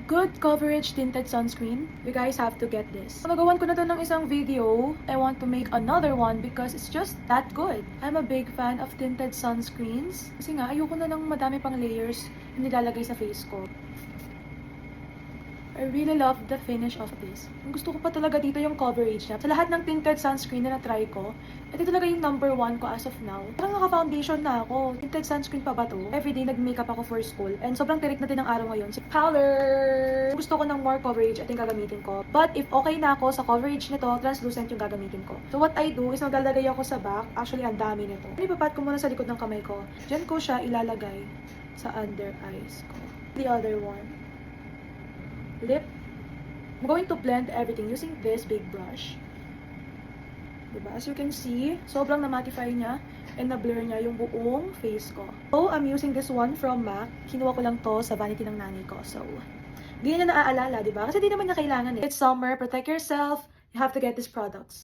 Good coverage tinted sunscreen. You guys have to get this. Nagawan ko na to ng isang video. I want to make another one because it's just that good. I'm a big fan of tinted sunscreens. Kasi nga, ayoko na ng madami pang layers na nilalagay sa face ko. I really love the finish of this. Ang gusto ko pa talaga dito yung coverage niya. Sa lahat ng tinted sunscreen na na-try ko, ito talaga yung number 1 ko as of now. Parang naka-foundation na ako. Tinted sunscreen pa ba to? Everyday nag-makeup ako for school. And sobrang tirik na din ang araw ngayon. Si powder! Gusto ko ng more coverage, ito yung gagamitin ko. But if okay na ako sa coverage nito, translucent yung gagamitin ko. So what I do is naglalagay ako sa back. Actually, ang dami nito. Ipapat ko muna sa likod ng kamay ko. Diyan ko siya ilalagay sa under eyes ko. The other one. Lip. I'm going to blend everything using this big brush. Diba? As you can see, sobrang na-mattify niya and na-blur niya yung buong face ko. So, I'm using this one from MAC. Kinuha ko lang to sa vanity ng nanay ko. So, di niya naaalala, diba? Kasi di naman niya kailangan eh. It's summer, protect yourself. You have to get these products.